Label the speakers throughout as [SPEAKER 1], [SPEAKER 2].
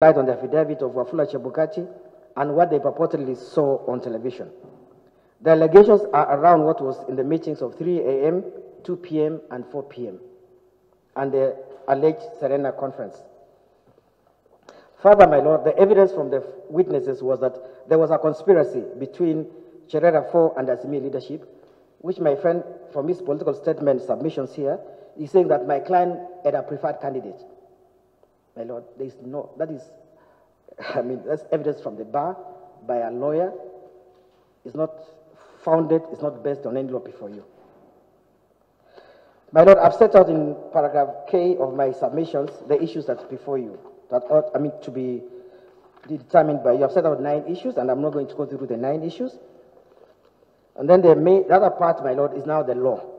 [SPEAKER 1] light on the affidavit of Wafula Chebukati and what they purportedly saw on television. The allegations are around what was in the meetings of 3 a.m., 2 p.m., and 4 p.m., and the alleged Serena conference. Further, my lord, the evidence from the witnesses was that there was a conspiracy between Cherera 4 and Azimio leadership, which my friend, from his political statement submissions here, is saying that my client had a preferred candidate. My lord, there is no, that is, that's evidence from the bar by a lawyer. It's not founded, it's not based on any law before you. My lord, I've set out in paragraph K of my submissions the issues that's before you, that ought, to be determined by you. I've set out 9 issues, and I'm not going to go through the 9 issues. And then the other part, my lord, is now the law.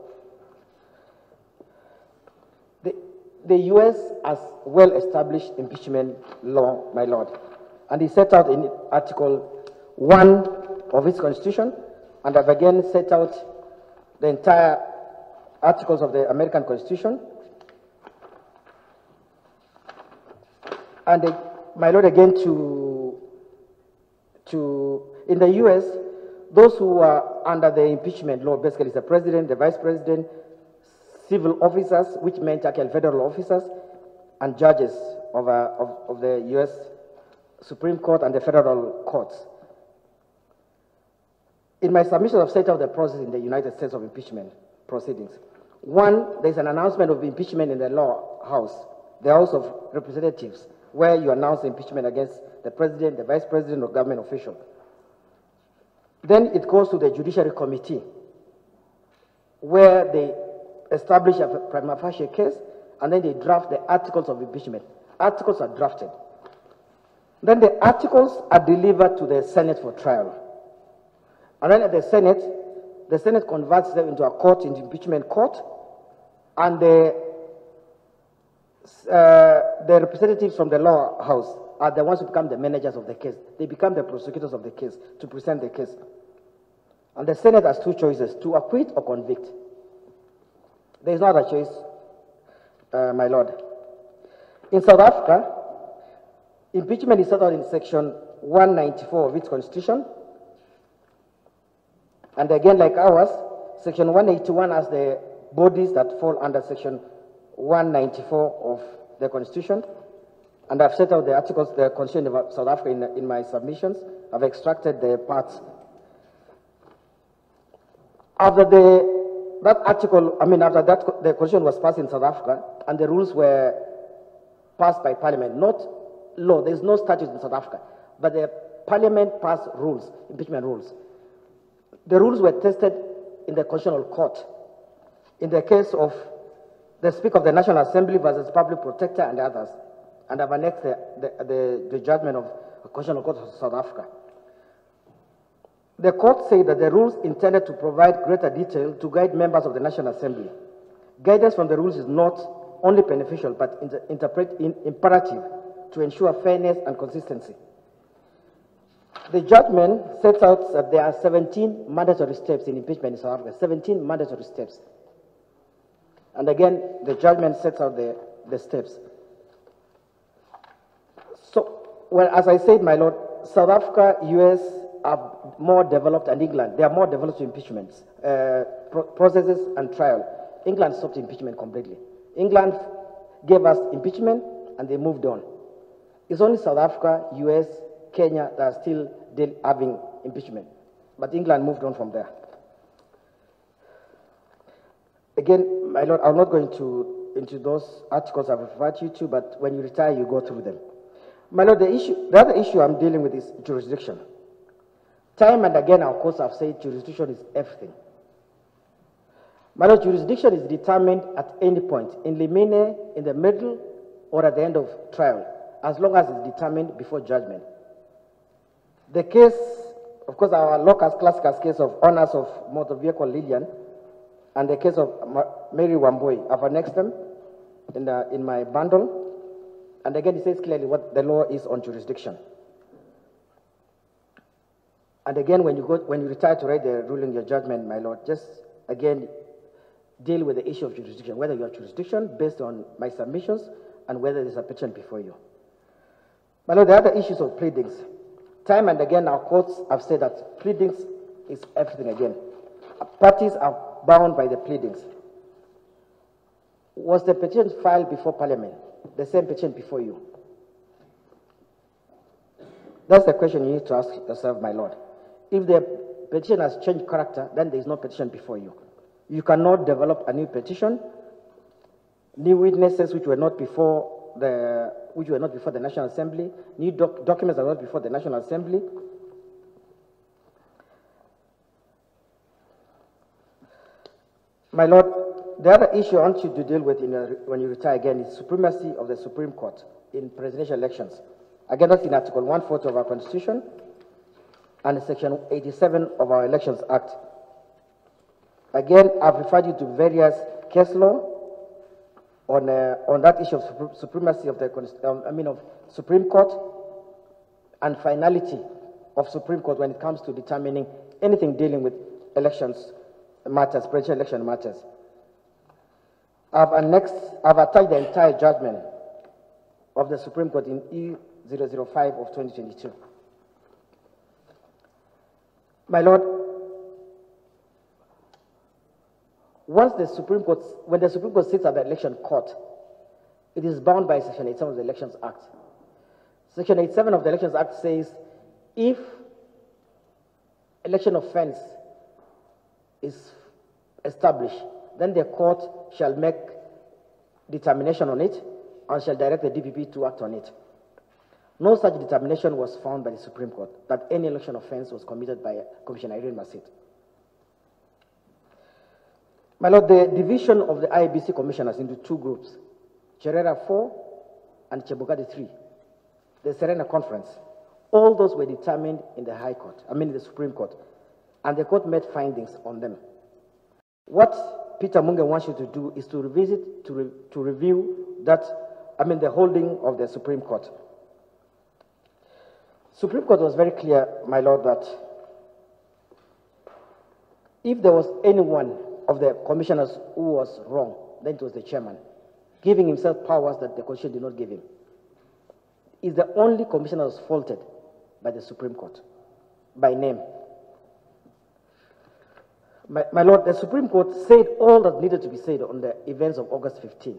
[SPEAKER 1] The U.S. has well-established impeachment law, my lord, and it's set out in Article 1 of its Constitution, and I've again set out the entire articles of the American Constitution. And my lord, again, in the U.S., those who are under the impeachment law, basically, is the president, the vice president, civil officers, which meant actually federal officers, and judges of the U.S. Supreme Court and the federal courts. In my submission, I've set out the process in the United States of impeachment proceedings. 1, there's an announcement of impeachment in the law house, the House of Representatives, where you announce impeachment against the president, the vice president, or government official. Then it goes to the Judiciary Committee, where they establish a prima facie case, and then they draft the articles of impeachment. Articles are drafted. Then the articles are delivered to the Senate for trial. And then at the Senate converts them into a court, into impeachment court, and the representatives from the law house are the ones who become the managers of the case. They become the prosecutors of the case to present the case. And the Senate has 2 choices, to acquit or convict. There is no other choice, my lord. In South Africa, impeachment is set out in section 194 of its constitution. And again, like ours, section 181 has the bodies that fall under section 194 of the constitution. And I've set out the articles, the constitution of South Africa in my submissions. I've extracted the parts. After after that, the constitution was passed in South Africa, and the rules were passed by parliament, not law. There's no statute in South Africa, but the parliament passed rules, impeachment rules. The rules were tested in the Constitutional Court in the case of the Speaker of the National Assembly versus Public Protector and others, and I've annexed the judgment of the Constitutional Court of South Africa. The court said that the rules intended to provide greater detail to guide members of the National Assembly. Guidance from the rules is not only beneficial, but imperative to ensure fairness and consistency. The judgment sets out that there are 17 mandatory steps in impeachment in South Africa, 17 mandatory steps. And again, the judgment sets out the steps. So, well, as I said, my lord, South Africa, US are more developed, and England, they are more developed to impeachments, processes and trial. England stopped impeachment completely. England gave us impeachment and they moved on. It's only South Africa, US, Kenya that are still having impeachment. But England moved on from there. Again, my lord, I'm not going into those articles I've referred you to, but when you retire, you go through them. My lord, the other issue I'm dealing with is jurisdiction. Time and again, of course, I've said jurisdiction is everything. My lord, jurisdiction is determined at any point, in limine, in the middle, or at the end of trial, as long as it's determined before judgment. The case, of course, our locus classicus case of owners of motor vehicle Lillian, and the case of Mary Wambui, I've annexed them in my bundle. And again, it says clearly what the law is on jurisdiction. And again, when you retire to write the ruling, your judgment, my lord, just again deal with the issue of jurisdiction, whether you have jurisdiction based on my submissions and whether there's a petition before you. My Lord, the other issues of pleadings. Time and again, our courts have said that pleadings is everything again. Parties are bound by the pleadings. Was the petition filed before Parliament? The same petition before you? That's the question you need to ask yourself, my Lord. If the petition has changed character, then there is no petition before you. You cannot develop a new petition, new witnesses which were not before the National Assembly, new documents that were not before the National Assembly. My Lord, the other issue I want you to deal with when you retire again is supremacy of the Supreme Court in presidential elections. Again, that's in Article 140 of our Constitution and Section 87 of our Elections Act. Again, I've referred you to various case law on that issue of supremacy of the Supreme Court and finality of Supreme Court when it comes to determining anything dealing with elections matters, presidential election matters. I've attached the entire judgment of the Supreme Court in E005 of 2022. My Lord, when the Supreme Court sits at the election court, it is bound by Section 87 of the Elections Act. Section 87 of the Elections Act says if election offense is established, then the court shall make determination on it and shall direct the DPP to act on it. No such determination was found by the Supreme Court that any election offense was committed by Commissioner Irene Masit. My Lord, the division of the IEBC commissioners into two groups, Cherera 4 and Chebukati 3, the Serena Conference, all those were determined in the High Court, the Supreme Court, and the court made findings on them. What Peter Munge wants you to do is to revisit, to review that, the holding of the Supreme Court. Supreme Court was very clear, my Lord, that if there was anyone of the commissioners who was wrong, then it was the chairman, giving himself powers that the Constitution did not give him. He's the only commissioner that was faulted by the Supreme Court, by name. My Lord, the Supreme Court said all that needed to be said on the events of August 15.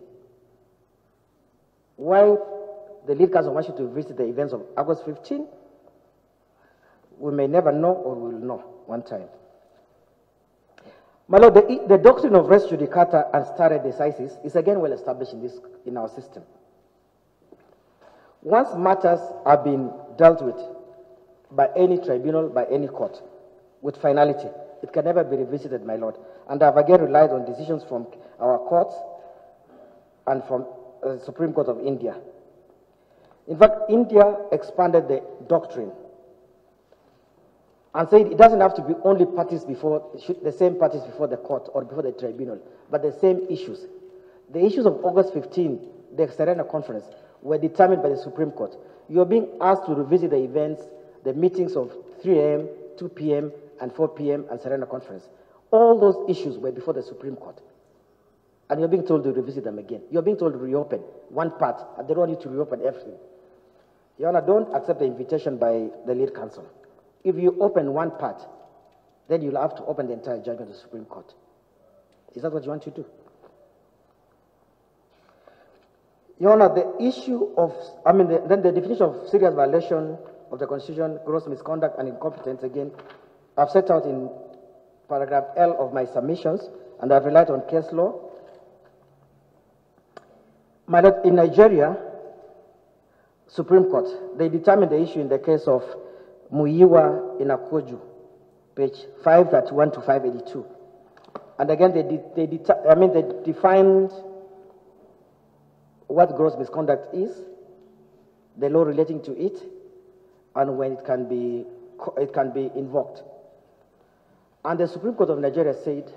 [SPEAKER 1] Why the lead counsel wants you to visit the events of August 15, we may never know, or we will know one time. My Lord, the doctrine of res judicata and stare decisis is again well established in our system. Once matters are being dealt with by any tribunal, by any court, with finality, it can never be revisited, my Lord. And I've again relied on decisions from our courts and from the Supreme Court of India. In fact, India expanded the doctrine and said it doesn't have to be only the same parties before the court or before the tribunal, but the same issues. The issues of August 15, the Serena Conference, were determined by the Supreme Court. You're being asked to revisit the events, the meetings of 3 a.m., 2 p.m., and 4 p.m. and Serena Conference. All those issues were before the Supreme Court. And you're being told to revisit them again. You're being told to reopen one part, and they don't want you to reopen everything. Your Honor, don't accept the invitation by the lead counsel. If you open one part, then you'll have to open the entire judgment of the Supreme Court. Is that what you want to do? Your Honor, the issue of, then the definition of serious violation of the Constitution, gross misconduct and incompetence, again, I've set out in paragraph L of my submissions, and I've relied on case law. My Lord, in Nigeria, Supreme Court, they determined the issue in the case of Muyiwa in Akoju, page 531 to 582. And again, they defined what gross misconduct is, the law relating to it, and when it can be invoked. And the Supreme Court of Nigeria said,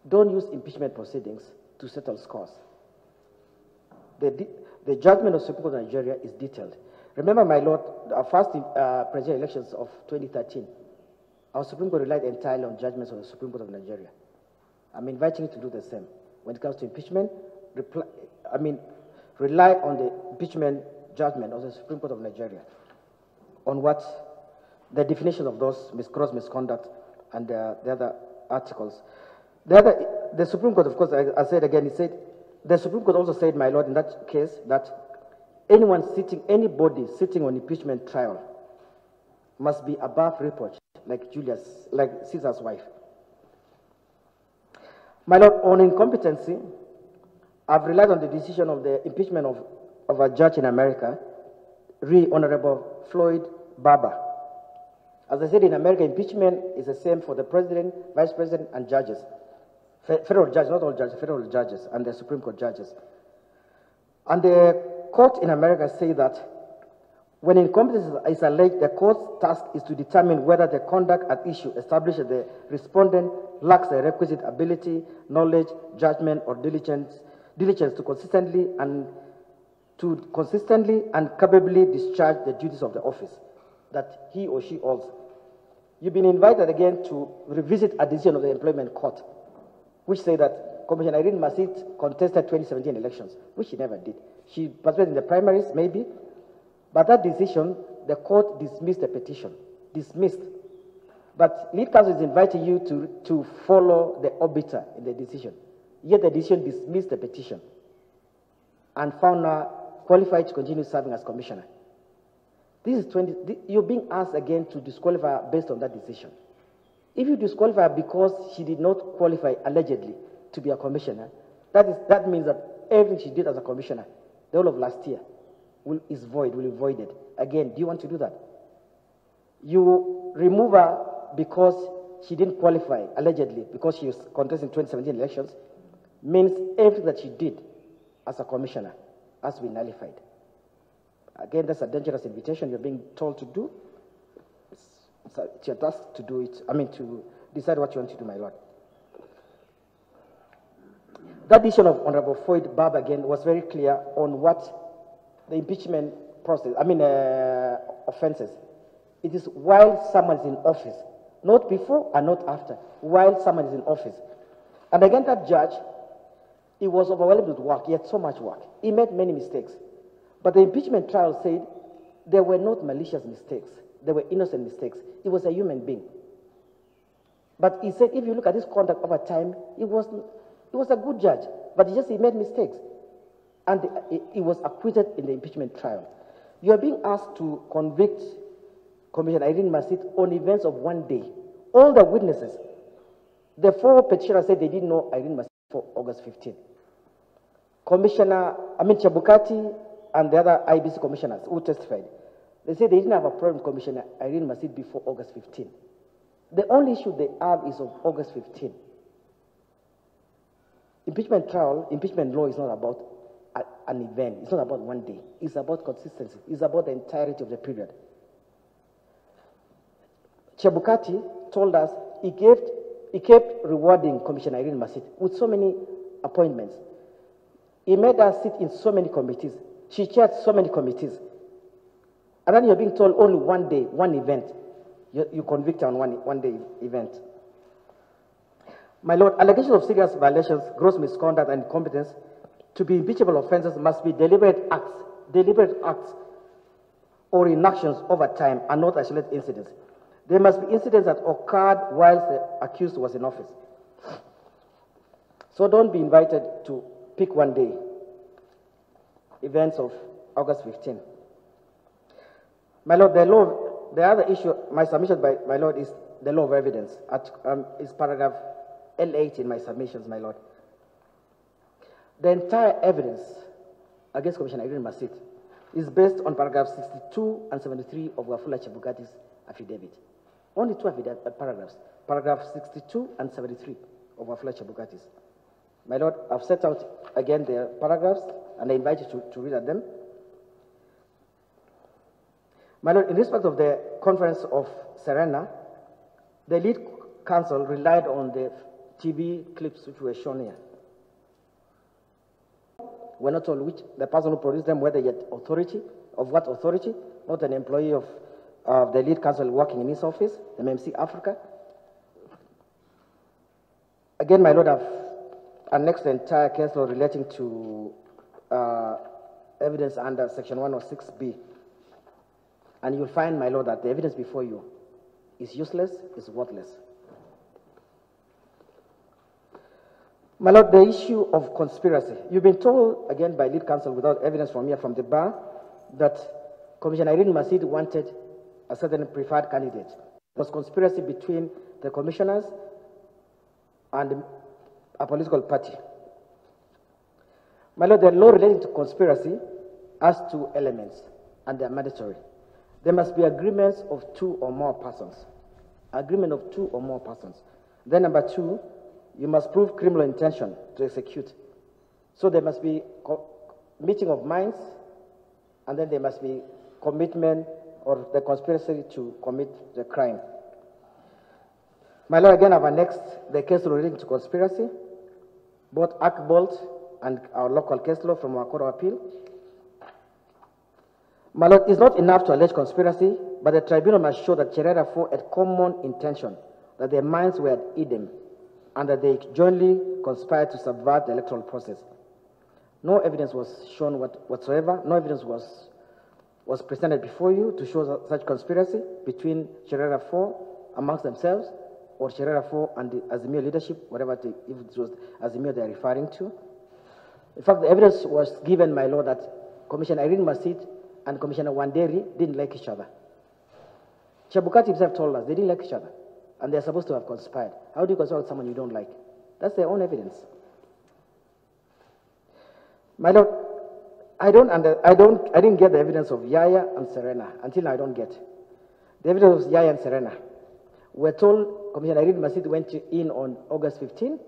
[SPEAKER 1] don't use impeachment proceedings to settle scores. The judgment of the Supreme Court of Nigeria is detailed. Remember, my Lord, our first presidential elections of 2013, our Supreme Court relied entirely on judgments of the Supreme Court of Nigeria. I'm inviting you to do the same. When it comes to impeachment, rely on the impeachment judgment of the Supreme Court of Nigeria on what the definition of those gross misconduct and the other articles. The Supreme Court, of course, I said again, it said, the Supreme Court also said, my lord, in that case, that anybody sitting on impeachment trial must be above reproach, like Caesar's wife. My lord, on incompetency, I've relied on the decision of the impeachment of a judge in America, Honorable Floyd Barber. As I said, in America, impeachment is the same for the president, vice president, and judges. Federal judges, not all judges, federal judges, and the Supreme Court judges. And the court in America say that when incompetence is alleged, the court's task is to determine whether the conduct at issue establishes that the respondent lacks the requisite ability, knowledge, judgment, or diligence to consistently and capably discharge the duties of the office that he or she holds. You've been invited again to revisit a decision of the employment court, which say that Commissioner Irene Masit contested 2017 elections, which she never did. She participated in the primaries, maybe, but that decision, the court dismissed the petition, dismissed. But lead counsel is inviting you to follow the obiter in the decision. Yet the decision dismissed the petition and found her qualified to continue serving as commissioner. You're being asked again to disqualify her based on that decision. If you disqualify her because she did not qualify allegedly to be a commissioner, that means that everything she did as a commissioner, the whole of last year, will be voided. Again, do you want to do that? You remove her because she didn't qualify allegedly because she was contesting 2017 elections, means everything that she did as a commissioner has been nullified. Again, that's a dangerous invitation you're being told to do. It's your task to do it, to decide what you want to do, my lord. That decision of Honorable Floyd Barber again was very clear on what the impeachment process, offenses. It is while someone is in office, not before and not after, while someone is in office. And again, that judge, he was overwhelmed with work. He had so much work. He made many mistakes. But the impeachment trial said there were not malicious mistakes. They were innocent mistakes. He was a human being. But he said, if you look at his conduct over time, he was a good judge. But he made mistakes. And he was acquitted in the impeachment trial. You are being asked to convict Commissioner Irene Masit on events of one day. All the witnesses, the 4 petitioners said they didn't know Irene Masit before August 15. Chebukati and the other IEBC commissioners who testified, they said they didn't have a problem with Commissioner Irene Masit before August 15. The only issue they have is of August 15. Impeachment trial, impeachment law is not about an event. It's not about one day. It's about consistency. It's about the entirety of the period. Chebukati told us he kept rewarding Commissioner Irene Masit with so many appointments. He made her sit in so many committees. She chaired so many committees. And then you're being told only one day, one event. You convict her on one day event. My lord, allegations of serious violations, gross misconduct, and incompetence to be impeachable offenses must be deliberate acts or inactions over time and not isolated incidents. There must be incidents that occurred whilst the accused was in office. So don't be invited to pick one day, events of August 15. My lord, the other issue, my submission by my lord, is the law of evidence. Is paragraph L8 in my submissions, my lord. The entire evidence against Commissioner Irene Masit is based on paragraphs 62 and 73 of Wafula Chebukati's affidavit. Only 2 paragraphs, paragraphs 62 and 73 of Wafula Chebukati's. My lord, I've set out again the paragraphs, and I invite you to read at them. My lord, in respect of the conference of Serena, the lead counsel relied on the TV clips which were shown here. We're not told which the person who produced them, whether he had authority, of what authority, not an employee of the lead counsel working in his office, MMC Africa. Again, my lord, I've annexed the entire case law relating to evidence under Section 106B. And you'll find, my Lord, that the evidence before you is useless, is worthless. My Lord, the issue of conspiracy. You've been told, again, by lead counsel without evidence from here, from the bar, that Commissioner Irene Masit wanted a certain preferred candidate. It was conspiracy between the commissioners and a political party. My Lord, the law relating to conspiracy has two elements, and they are mandatory. There must be agreements of two or more persons. Agreement of two or more persons. Then number two, you must prove criminal intention to execute. So there must be meeting of minds, and then there must be commitment or the conspiracy to commit the crime. My Lord, again, I've annexed the case law relating to conspiracy, both Archbold and our local case law from our Court of Appeal. My Lord, it's not enough to allege conspiracy, but the tribunal must show that Cherera 4 had common intention, that their minds were at Eden, and that they jointly conspired to subvert the electoral process. No evidence was shown whatsoever. No evidence was presented before you to show such conspiracy between Cherera 4 amongst themselves, or Cherera 4 and the Azimio leadership, whatever if it was Azimio they're referring to. In fact, the evidence was given, my Lord, that Commissioner Irene Masit and Commissioner Wanderi didn't like each other. Chebukati himself told us they didn't like each other, and they're supposed to have conspired. How do you conspire with someone you don't like? That's their own evidence. My Lord, I didn't get the evidence of Yaya and Serena until now. I don't get the evidence of Yaya and Serena. We're told Commissioner Irene Masit went in on August 15.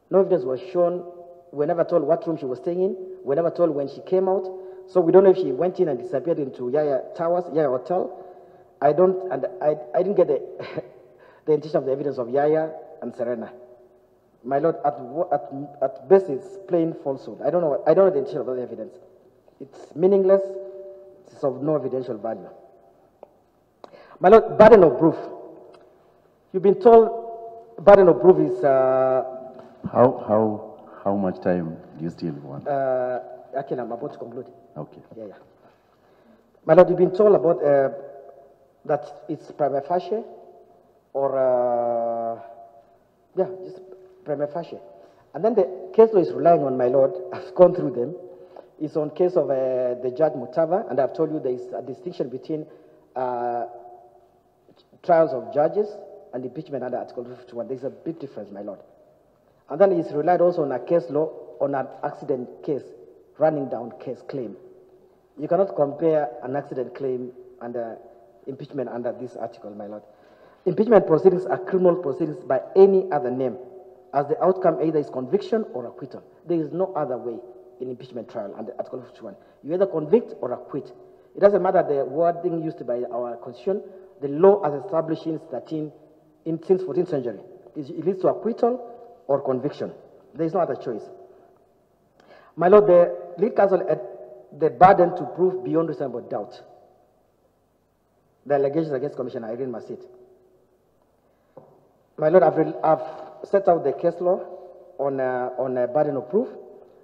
[SPEAKER 1] No evidence was shown. We're never told what room she was staying in. We're never told when she came out. So we don't know if she went in and disappeared into Yaya Towers, Yaya Hotel. I didn't get the intention of the evidence of Yaya and Serena. My Lord, at best it's plain falsehood. I don't know the intention of that evidence. It's meaningless. It's of no evidential value. My Lord, burden of proof. You've been told burden of proof is
[SPEAKER 2] how much time do you still want?
[SPEAKER 1] Okay, I'm about to conclude.
[SPEAKER 2] Okay.
[SPEAKER 1] Yeah. My Lord, you've been told about that it's prima facie, or just prima facie. And then the case law is relying on, my Lord, I've gone through them. It's on case of the Judge Mutava, and I've told you there is a distinction between trials of judges and impeachment under Article 51. There's a big difference, my Lord. And then it's relied also on a case law on an accident case, running down case claim. You cannot compare an accident claim and impeachment under this article, my Lord. Impeachment proceedings are criminal proceedings by any other name, as the outcome either is conviction or acquittal. There is no other way in impeachment trial under Article 51. You either convict or acquit. It doesn't matter the wording used by our Constitution. The law as established since 14th century. It leads to acquittal or conviction. There is no other choice. My Lord, the lead counsel had the burden to prove beyond reasonable doubt the allegations against Commissioner Irene Masit. My Lord, I've set out the case law on a burden of proof.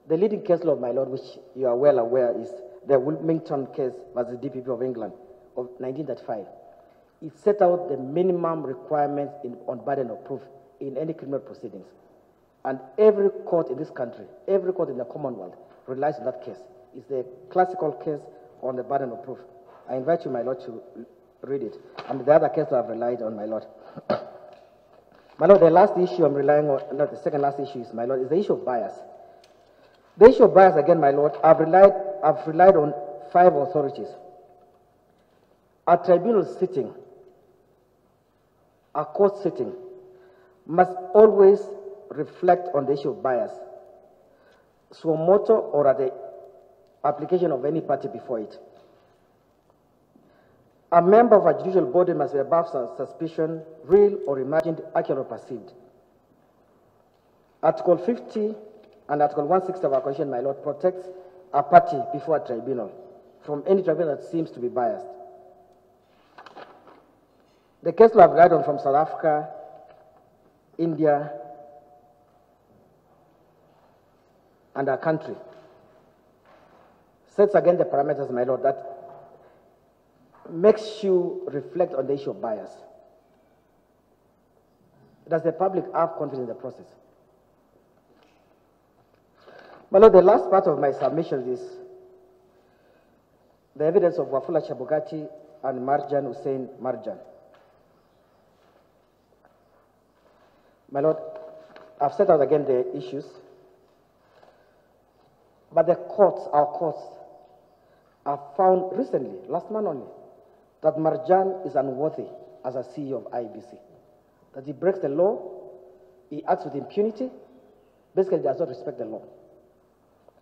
[SPEAKER 1] The leading case law, my Lord, which you are well aware, is the Wilmington case versus DPP of England of 1935. It set out the minimum requirements on burden of proof in any criminal proceedings. And every court in this country, every court in the Commonwealth relies on that case. It's the classical case on the burden of proof. I invite you, my Lord, to read it. And the other case I've relied on, my Lord. My Lord, the last issue I'm relying on, not the second last issue is, my Lord, is the issue of bias. The issue of bias, again, my Lord, I've relied on 5 authorities. A tribunal sitting, a court sitting, must always reflect on the issue of bias, suo motu or at the application of any party before it. A member of a judicial body must be above suspicion, real or imagined, actual or perceived. Article 50 and Article 160 of our Constitution, my Lord, protects a party before a tribunal from any tribunal that seems to be biased. The case law I've relied on from South Africa, India, and our country sets again the parameters, my lord, that makes you reflect on the issue of bias. Does the public have confidence in the process? My lord, the last part of my submission is the evidence of Wafula Chebukati and Marjan Hussein Marjan. My lord, I've set out again the issues, but the courts, our courts, have found recently, last month only, that Marjan is unworthy as a CEO of IEBC, that he breaks the law, he acts with impunity, basically does not respect the law.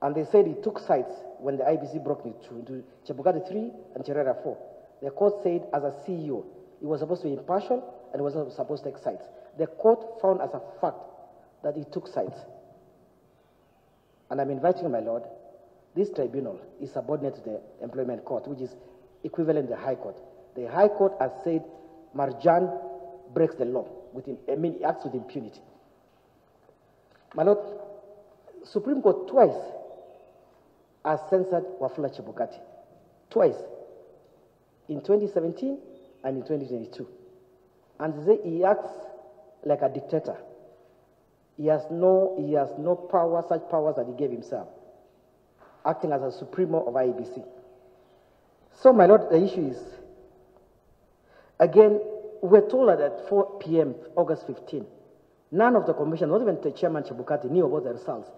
[SPEAKER 1] And they said he took sides when the IEBC broke into Chebukati 3 and Cherera 4. The court said as a CEO, he was supposed to be impartial and he was not supposed to take sides. The court found as a fact that he took sides. And I'm inviting you, my lord, this tribunal is subordinate to the employment court, which is equivalent to the High Court. The High Court has said Marjan breaks the law, he acts with impunity. My lord, Supreme Court twice has censored Wafula Chebukati. Twice. In 2017 and in 2022. And they say he acts like a dictator. He has no power, such powers that he gave himself, acting as a supremo of IEBC. So, my lord, the issue is, again, we're told that at 4 p.m., August 15, none of the commission, not even the chairman Chebukati, knew about the results.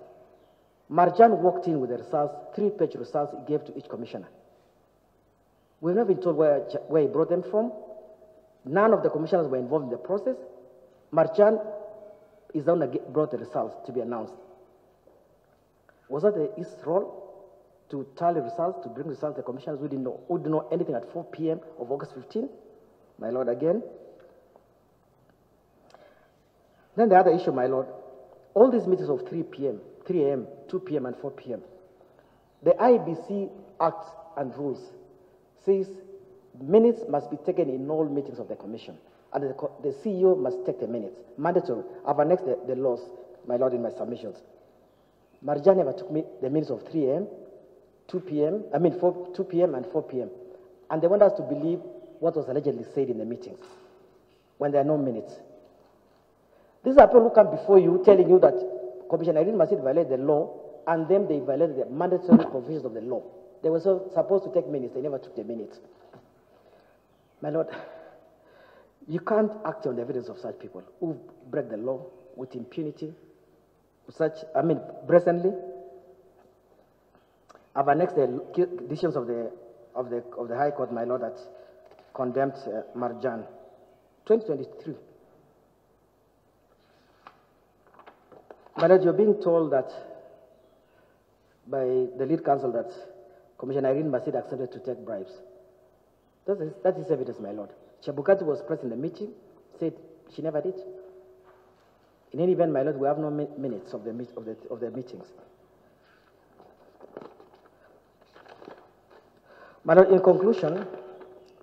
[SPEAKER 1] Marjan walked in with the results, 3-page results he gave to each commissioner. We've not been told where he brought them from. None of the commissioners were involved in the process. Marjan is the one that brought the results to be announced. Was that his role to tally results, to bring results to the commissioners who didn't know anything at 4 p.m. of August 15? My lord, again. Then the other issue, my lord, all these meetings of 3 p.m., 3 a.m., 2 p.m., and 4 p.m., the IEBC Act and rules says minutes must be taken in all meetings of the commission, and the CEO must take the minutes, mandatory. I've annexed the laws, my lord, in my submissions. Marjan never took the minutes of 3 a.m., 2 p.m., 2 p.m. and 4 p.m., and they want us to believe what was allegedly said in the meetings when there are no minutes. These are people who come before you telling you that Commissioner Masit violated the law, and then they violated the mandatory provisions of the law. They were supposed to take minutes, they never took the minutes. My lord, you can't act on the evidence of such people who break the law with impunity, brazenly. I've annexed the decisions of the High Court, my lord, that condemned Marjan. 2023. My lord, you're being told that by the lead counsel that Commissioner Masit accepted to take bribes. That is evidence, my lord. Chebukati was present in the meeting, said she never did. In any event, my lord, we have no minutes of the meetings. My lord, in conclusion,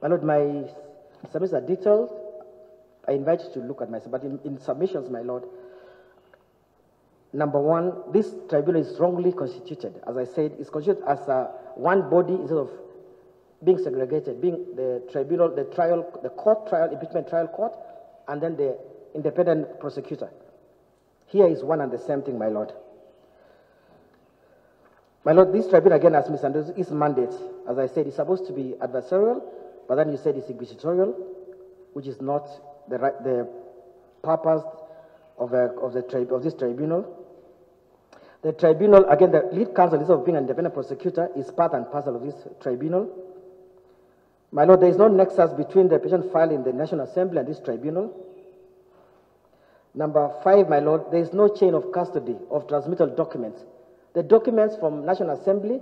[SPEAKER 1] my lord, my submissions are detailed. I invite you to look at my, but in submissions, my lord, number one, this tribunal is wrongly constituted. As I said, it's constituted as one body instead of being segregated, being the tribunal, the court trial, impeachment trial court, and then the independent prosecutor. Here is one and the same thing, my lord. My lord, this tribunal again has misunderstood its mandate. As I said, it's supposed to be adversarial, but then you said it's inquisitorial, which is not the purpose of this tribunal. The tribunal, again, the lead counsel, instead of being an independent prosecutor, is part and parcel of this tribunal. My lord, there is no nexus between the petition filed in the National Assembly and this tribunal. Number 5, my lord, there is no chain of custody of transmittal documents. The documents from National Assembly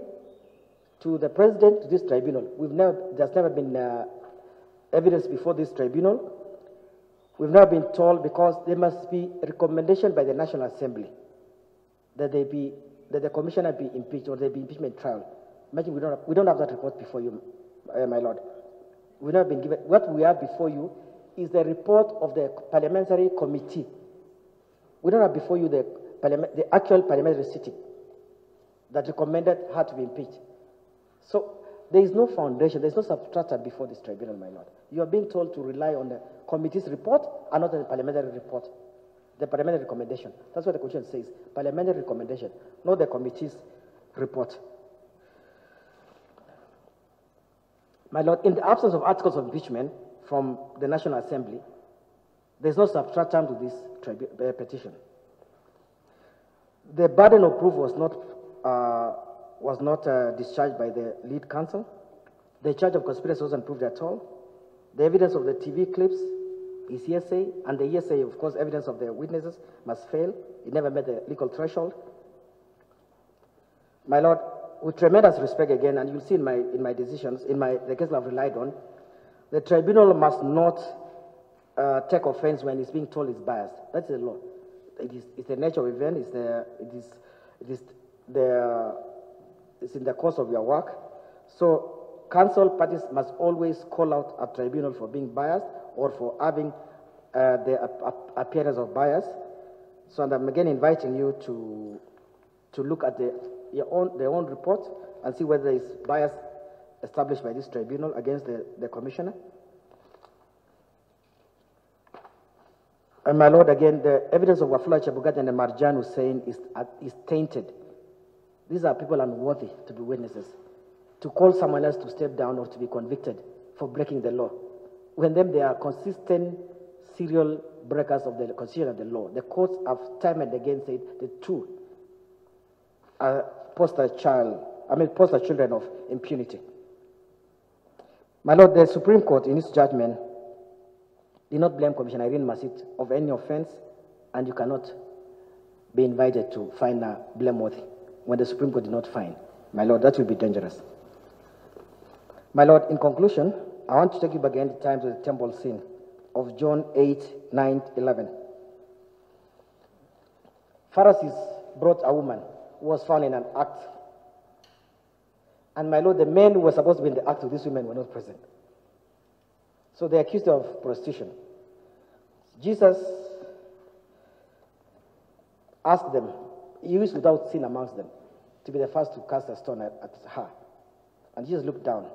[SPEAKER 1] to the president to this tribunal, there's never been evidence before this tribunal. We've never been told, because there must be a recommendation by the National Assembly that the commissioner be impeached or there be impeachment trial. Imagine we don't have that report before you, my lord. We've not been given. What we have before you is the report of the parliamentary committee. We don't have before you the actual parliamentary sitting that recommended her to be impeached. So there is no foundation, there is no substrata before this tribunal, my lord. You are being told to rely on the committee's report and not the parliamentary report, the parliamentary recommendation. That's what the Constitution says, parliamentary recommendation, not the committee's report. My lord, in the absence of articles of impeachment from the National Assembly, there is no substratum to this petition. The burden of proof was not discharged by the lead counsel. The charge of conspiracy wasn't proved at all. The evidence of the TV clips is hearsay, and the hearsay, of course, evidence of the witnesses must fail. It never met the legal threshold. My lord, with tremendous respect again, and you'll see in my decisions, the case I've relied on, the tribunal must not take offense when it's being told it's biased. That's the law. It's the nature of event. It's in the course of your work. So counsel parties must always call out a tribunal for being biased or for having the appearance of bias. So I'm again inviting you to look at their own report and see whether there is bias established by this tribunal against the commissioner. And my lord, again, the evidence of Wafula Chebukati and Marjan Hussein is tainted. These are people unworthy to be witnesses. To call someone else to step down or to be convicted for breaking the law, when they are consistent serial breakers of the constitution of the law. The courts have time and again said the two are poster children of impunity. My lord, the Supreme Court in its judgment did not blame Commissioner Irene Masit of any offense, and you cannot be invited to find her blameworthy when the Supreme Court did not find. My lord, that will be dangerous. My lord, in conclusion, I want to take you back again to the times of the temple scene of John 8, 9, 11. Pharisees brought a woman who was found in an act. And my lord, the men who were supposed to be in the act of these women were not present. So they accused her of prostitution. Jesus asked them, he was without sin amongst them, to be the first to cast a stone at her. And Jesus looked down.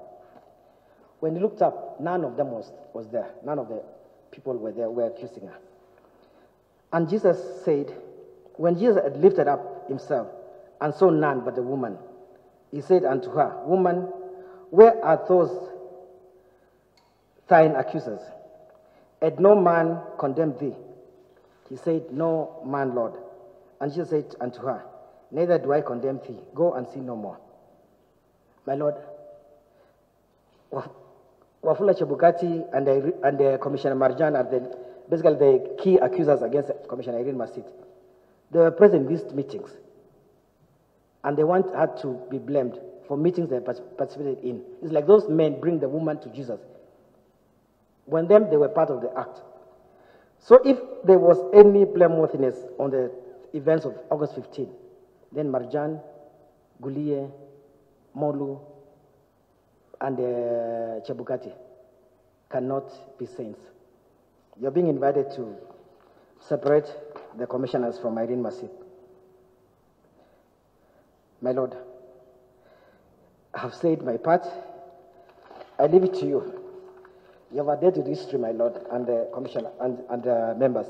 [SPEAKER 1] When he looked up, none of them was there. None of the people were there, were accusing her. And Jesus said, when Jesus had lifted up himself and saw none but the woman, he said unto her, Woman, where are those thine accusers? Had no man condemned thee? He said, No man, Lord. And Jesus said unto her, Neither do I condemn thee. Go and sin no more. My Lord, Wafula Chebukati and Commissioner Marjan are basically the key accusers against Commissioner Irene Masit. They were present in these meetings, and they had to be blamed for meetings they participated in. It's like those men bring the woman to Jesus. When they were part of the act. So if there was any blameworthiness on the events of August 15, then Marjan, Gulie, Molu, and Chebukati cannot be saints. You're being invited to separate the commissioners from Irene Masit. My Lord, I have said my part. I leave it to you. You have adhered to the history, my Lord, and the commissioner and the members.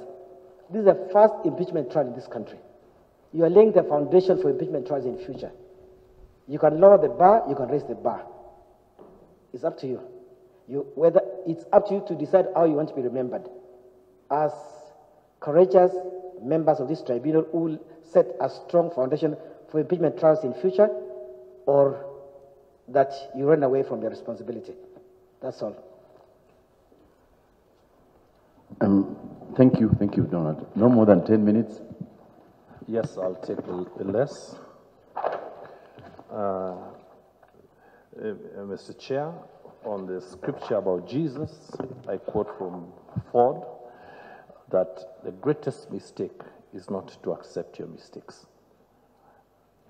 [SPEAKER 1] This is the first impeachment trial in this country. You are laying the foundation for impeachment trials in future. You can lower the bar, you can raise the bar. It's up to you. It's up to you to decide how you want to be remembered. As courageous members of this tribunal who will set a strong foundation for impeachment trials in future, or that you run away from your responsibility. That's all.
[SPEAKER 2] Thank you, Donald. No more than 10 minutes.
[SPEAKER 3] Yes, I'll take less. Mr. Chair, on the scripture about Jesus, I quote from Ford that the greatest mistake is not to accept your mistakes.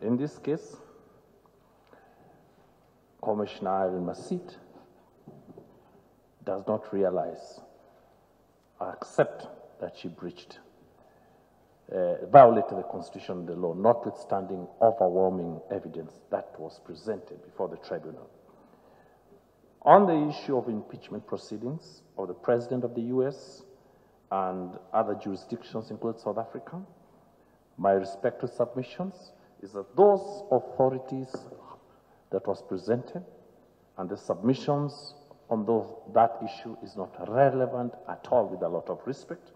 [SPEAKER 3] In this case, Commissioner Irene Masit does not realize or accept that she breached violated the Constitution and the law, notwithstanding overwhelming evidence that was presented before the tribunal. On the issue of impeachment proceedings of the President of the US and other jurisdictions, including South Africa, my respective submissions is that those authorities that was presented and the submissions on that issue is not relevant at all, with a lot of respect,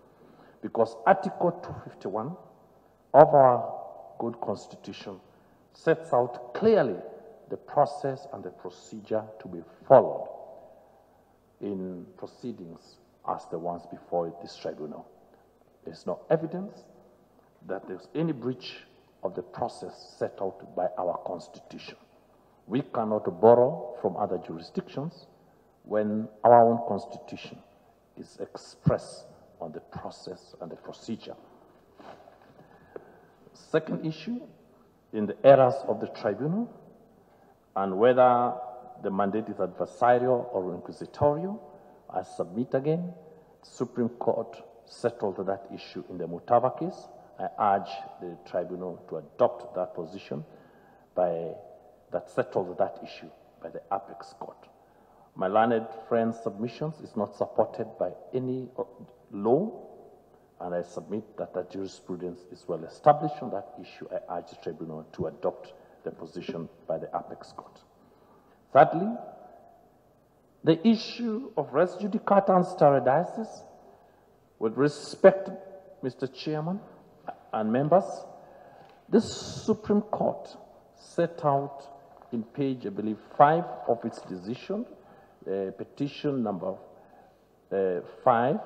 [SPEAKER 3] because Article 251 of our good Constitution sets out clearly the process and the procedure to be followed in proceedings as the ones before this tribunal. There's no evidence that there's any breach of the process set out by our Constitution. We cannot borrow from other jurisdictions when our own Constitution is expressed on the process and the procedure. Second issue, in the errors of the tribunal and whether the mandate is adversarial or inquisitorial, I submit again, Supreme Court settled that issue in the Mutava case. I urge the tribunal to adopt that position that settles that issue by the Apex Court. My learned friend's submissions is not supported by any law, and I submit that the jurisprudence is well established on that issue. I urge the tribunal to adopt the position by the Apex Court. Thirdly, the issue of res judicata and stare decisis, with respect, Mr. Chairman and members, the Supreme Court set out in page, I believe, 5 of its decision, petition number 5,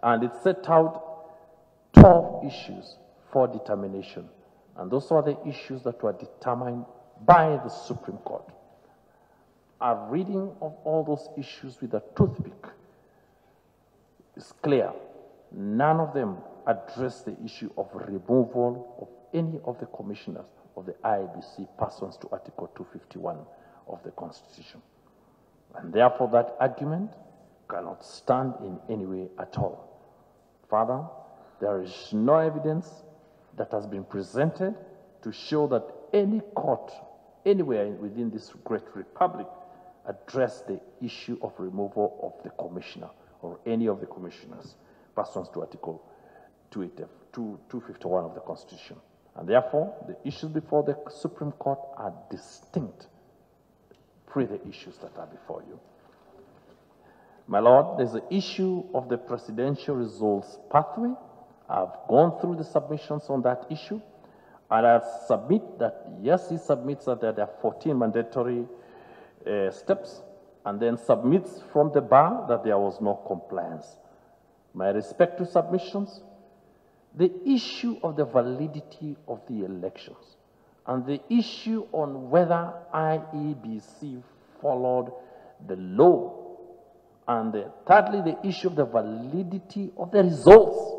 [SPEAKER 3] and it set out 12 issues for determination. And those are the issues that were determined by the Supreme Court. A reading of all those issues with a toothpick is clear. None of them address the issue of removal of any of the commissioners of the IEBC pursuant to Article 251 of the Constitution. And therefore, that argument cannot stand in any way at all. Further, there is no evidence that has been presented to show that any court anywhere within this great republic addressed the issue of removal of the commissioner or any of the commissioners pursuant to Article 251 of the Constitution. And therefore, the issues before the Supreme Court are distinct from the issues that are before you. My Lord, there's the issue of the presidential results pathway. I've gone through the submissions on that issue, and I submit that, yes, he submits that there are 14 mandatory steps, and then submits from the bar that there was no compliance. My respective submissions, the issue of the validity of the elections, and the issue on whether IEBC followed the law, and thirdly, the issue of the validity of the results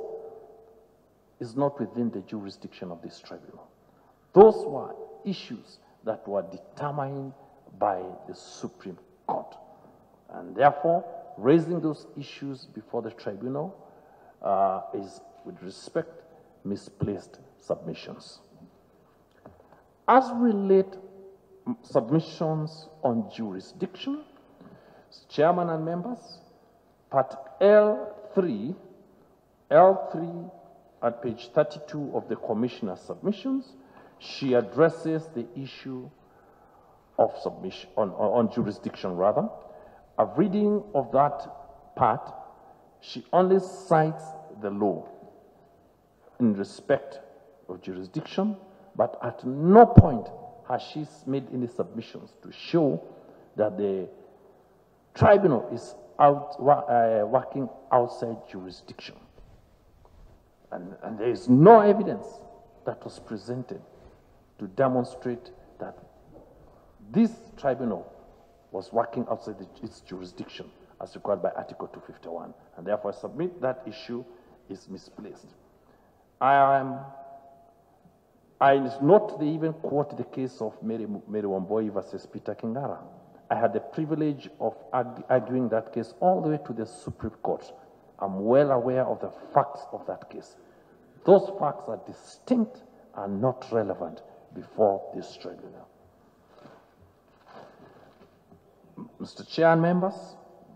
[SPEAKER 3] is not within the jurisdiction of this tribunal. Those were issues that were determined by the Supreme Court. And therefore, raising those issues before the tribunal is, with respect, misplaced submissions. As relate submissions on jurisdiction, Chairman and members, Part L3 at page 32 of the Commissioner's submissions, she addresses the issue of submission, on jurisdiction rather. A reading of that part, she only cites the law in respect of jurisdiction, but at no point has she made any submissions to show that the tribunal is working outside jurisdiction. And there is no evidence that was presented to demonstrate that this tribunal was working outside its jurisdiction as required by Article 251. And therefore, I submit that issue is misplaced. I not even quote the case of Mary Wamboi versus Peter Kingara. I had the privilege of arguing that case all the way to the Supreme Court. I'm well aware of the facts of that case. those facts are distinct and not relevant before this tribunal. Mr. Chair and members,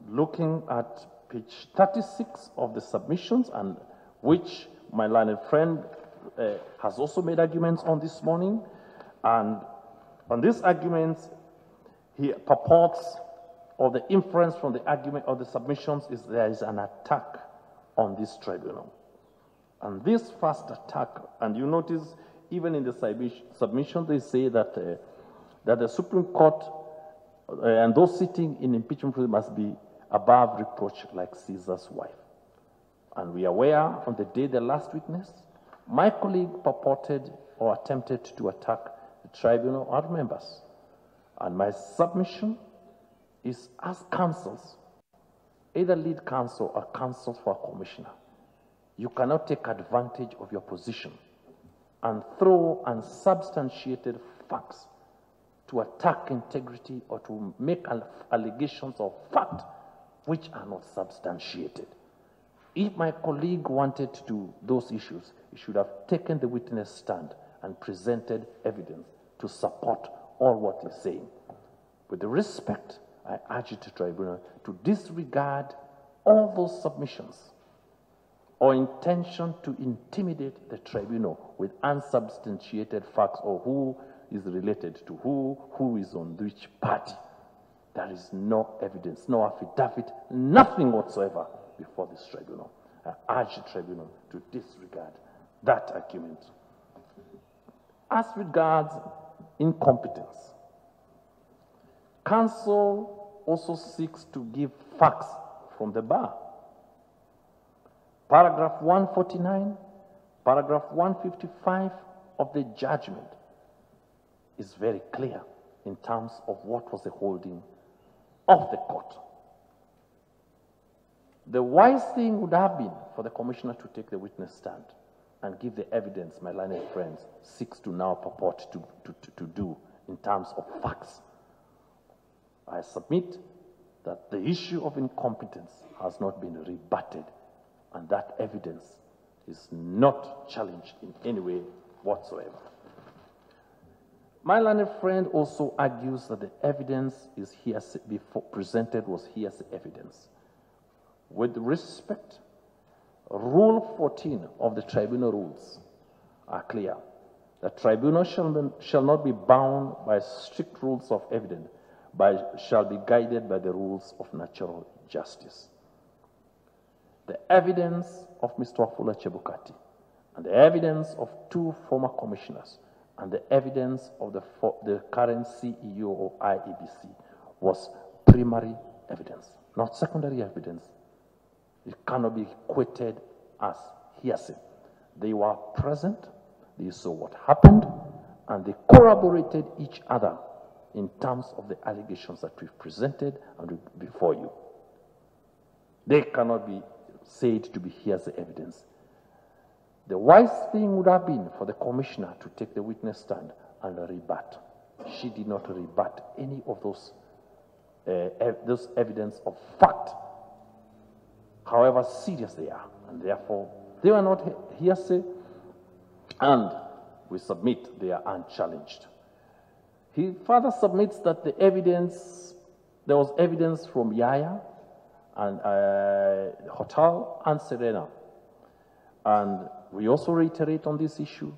[SPEAKER 3] looking at page 36 of the submissions, and which my learned friend has also made arguments on this morning, and on these arguments, he purports, or the inference from the argument of the submissions is there is an attack on this tribunal. And this first attack, and you notice even in the submission, they say that, that the Supreme Court and those sitting in impeachment must be above reproach like Caesar's wife. And we are aware on the day the last witness, my colleague purported or attempted to attack the tribunal or members. And my submission is, as counsels, either lead counsel or counsel for a commissioner, you cannot take advantage of your position and throw unsubstantiated facts to attack integrity or to make allegations of fact which are not substantiated. If my colleague wanted to do those issues, he should have taken the witness stand and presented evidence to support all what he's saying. With respect, I urge the tribunal to disregard all those submissions or intention to intimidate the tribunal with unsubstantiated facts or who is related to who is on which party. There is no evidence, no affidavit, nothing whatsoever before this tribunal. I urge the tribunal to disregard that argument. As regards incompetence, counsel also seeks to give facts from the bar. Paragraph 149, paragraph 155 of the judgment is very clear in terms of what was the holding of the court. The wise thing would have been for the commissioner to take the witness stand and give the evidence my learned friends seeks to now purport to do in terms of facts. I submit that the issue of incompetence has not been rebutted, and that evidence is not challenged in any way whatsoever. My learned friend also argues that the evidence is hearsay, before presented was hearsay evidence. With respect, Rule 14 of the tribunal rules are clear. The tribunal shall not be bound by strict rules of evidence, but shall be guided by the rules of natural justice. The evidence of Mr. Wafula Chebukati and the evidence of two former commissioners and the evidence of the current CEO of IEBC was primary evidence, not secondary evidence. It cannot be equated as hearsay. They were present, they saw what happened, and they corroborated each other in terms of the allegations that we've presented and before you. They cannot be said to be hearsay evidence. The wise thing would have been for the commissioner to take the witness stand and rebut. She did not rebut any of those evidence of fact, however serious they are, and therefore they were not hearsay, and we submit they are unchallenged. He further submits that the evidence, there was evidence from Yaya and Hotel and Serena, and we also reiterate on this issue,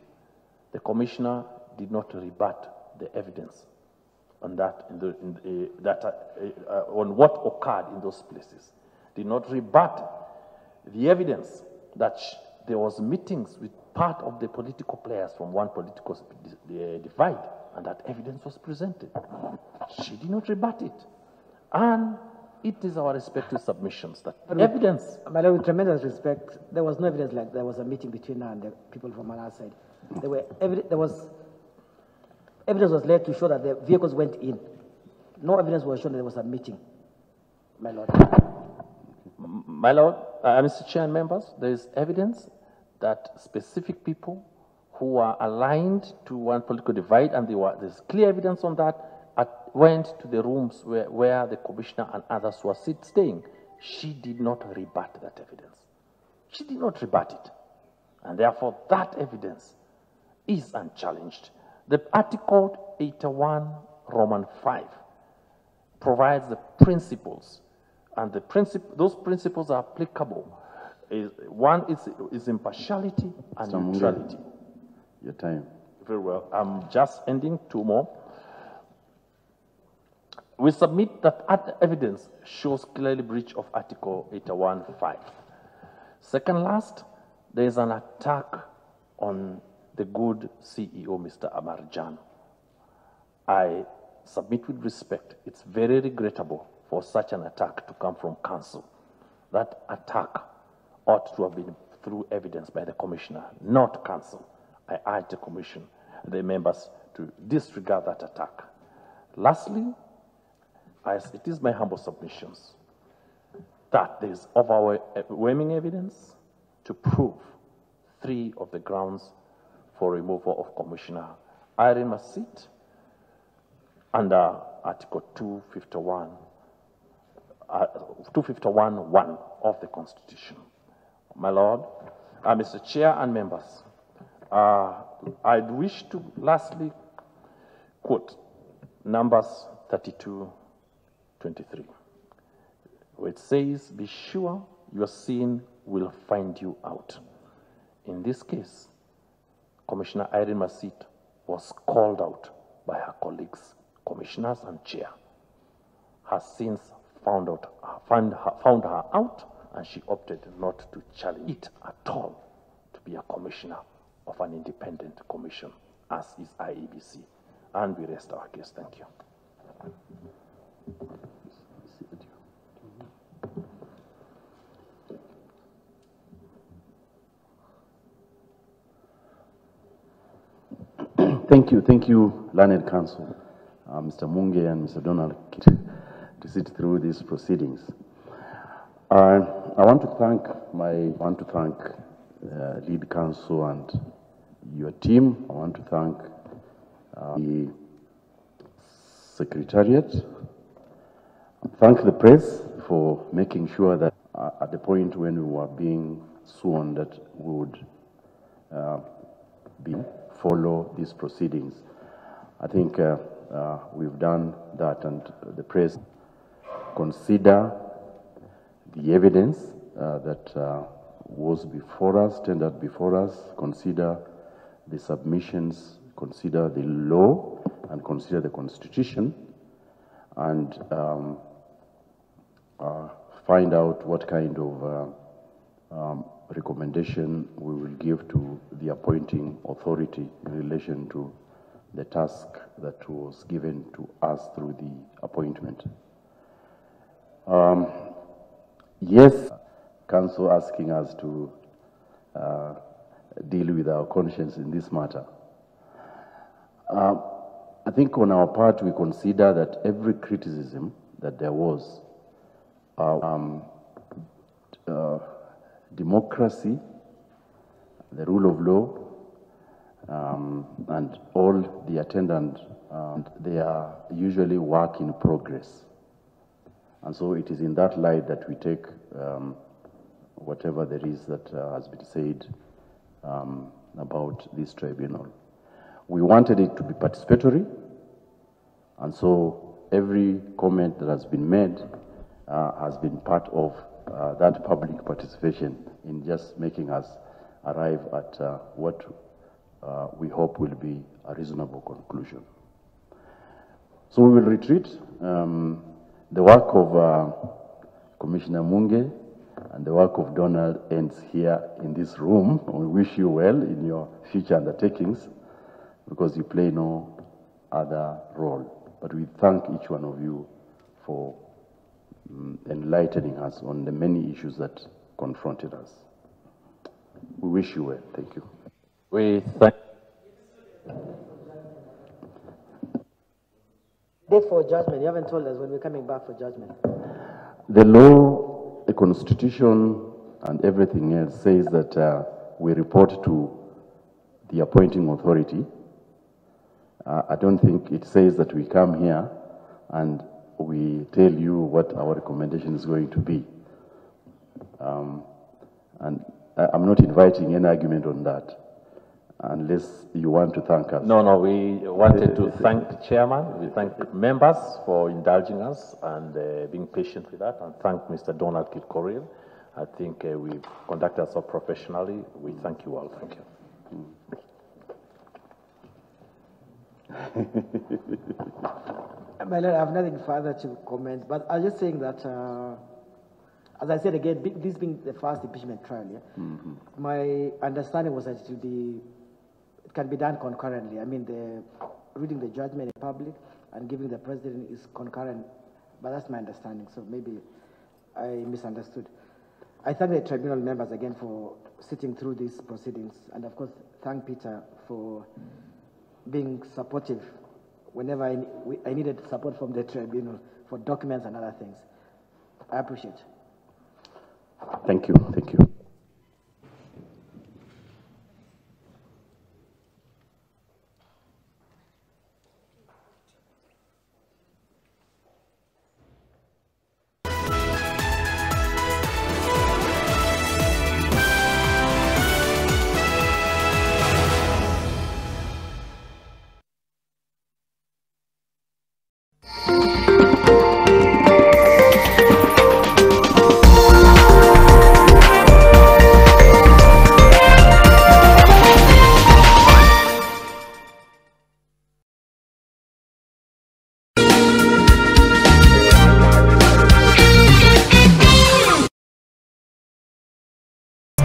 [SPEAKER 3] the commissioner did not rebut the evidence on that, on what occurred in those places. Did not rebut the evidence that there was meetings with part of the political players from one political divide, and that evidence was presented. She did not rebut it. And it is our respective submissions that evidence.
[SPEAKER 1] But with tremendous respect, there was no evidence like there was a meeting between her and the people from our side. Evidence was led to show that the vehicles went in. No evidence was shown that there was a meeting, my lord.
[SPEAKER 3] My lord, Mr. Chair and members, there is evidence that specific people who are aligned to one political divide, and there's clear evidence on that, went to the rooms where the commissioner and others were staying. She did not rebut that evidence. She did not rebut it. And therefore, that evidence is unchallenged. The Article 81, Roman 5, provides the principles, and those principles are applicable. One is impartiality and neutrality.
[SPEAKER 2] Your time.
[SPEAKER 3] Very well. I'm just ending. Two more. We submit that evidence shows clearly breach of Article 81.5. Second last, there is an attack on the good CEO, Mr. Amarjan. I submit with respect, it's very regrettable for such an attack to come from council. That attack ought to have been through evidence by the commissioner, not council. I urge the commission, the members, to disregard that attack. Lastly, as it is my humble submissions that there is overwhelming evidence to prove 3 of the grounds for removal of Commissioner Irene Masit under Article 251(1) of the Constitution. My Lord, Mr. Chair and members, I'd wish to lastly quote Numbers 32:23, where it says, "Be sure your sin will find you out." In this case, Commissioner Irene Masit was called out by her colleagues, commissioners and chair. Her sins found her out, and she opted not to challenge it at all to be a commissioner of an independent commission, as is IEBC. And we rest our case. Thank you.
[SPEAKER 2] Thank you, learned counsel, Mr. Munge and Mr. Donald, to sit through these proceedings. I want to thank lead counsel and your team. I want to thank the secretariat. Thank the press for making sure that at the point when we were being sworn that we would follow these proceedings. I think we've done that, and the press consider the evidence that was before us, tendered before us, consider the submissions, consider the law, and consider the Constitution, and find out what kind of recommendation we will give to the appointing authority in relation to the task that was given to us through the appointment. Yes, council asking us to deal with our conscience in this matter. I think on our part, we consider that every criticism that there was, democracy, the rule of law, and all the attendant, they are usually work in progress. And so it is in that light that we take whatever there is that has been said about this tribunal. We wanted it to be participatory, and so every comment that has been made has been part of that public participation in just making us arrive at what we hope will be a reasonable conclusion. So we will retreat. The work of Commissioner Munge and the work of Donald ends here in this room. We wish you well in your future undertakings, because you play no other role. But we thank each one of you for enlightening us on the many issues that confronted us. We wish you well. Thank you.
[SPEAKER 3] We thank.
[SPEAKER 1] Date for judgment. You haven't told us when we're coming back for judgment.
[SPEAKER 2] The law, the Constitution, and everything else says that we report to the appointing authority. I don't think it says that we come here and we tell you what our recommendation is going to be. And I'm not inviting any argument on that, unless you want to thank us.
[SPEAKER 3] No, we wanted to thank the chairman. We thank members for indulging us and being patient with that, and thank Mr. Donald Kilcoril. I think we've conducted ourselves professionally. We thank you all. Thank you.
[SPEAKER 1] My Lord, I have nothing further to comment, but I was just saying that, as I said again, this being the first impeachment trial, my understanding was that it can be done concurrently. I mean, reading the judgment in public and giving the president is concurrent, but that's my understanding, so maybe I misunderstood. I thank the tribunal members again for sitting through these proceedings, and of course, thank Peter for being supportive whenever I needed support from the tribunal for documents and other things. I appreciate it.
[SPEAKER 2] Thank you. Thank you.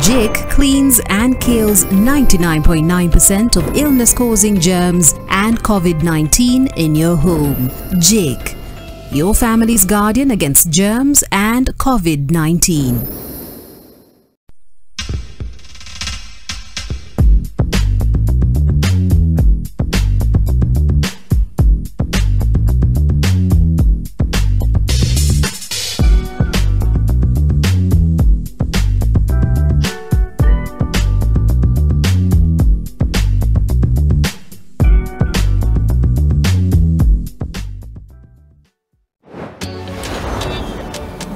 [SPEAKER 4] Jik cleans and kills 99.9% of illness-causing germs and COVID-19 in your home. Jik, your family's guardian against germs and COVID-19.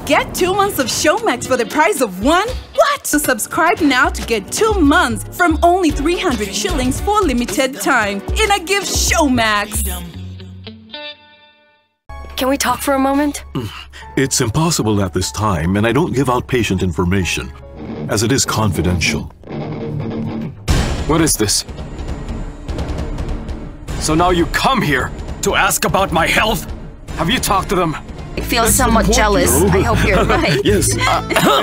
[SPEAKER 5] Get 2 months of Showmax for the price of one? What? So subscribe now to get 2 months from only 300 shillings for a limited time in a gift Showmax.
[SPEAKER 6] Can we talk for a moment?
[SPEAKER 7] It's impossible at this time, and I don't give out patient information, as it is confidential.
[SPEAKER 8] What is this? So now you come here to ask about my health? Have you talked to them?
[SPEAKER 6] I feel somewhat jealous. I hope you're right.
[SPEAKER 7] Yes,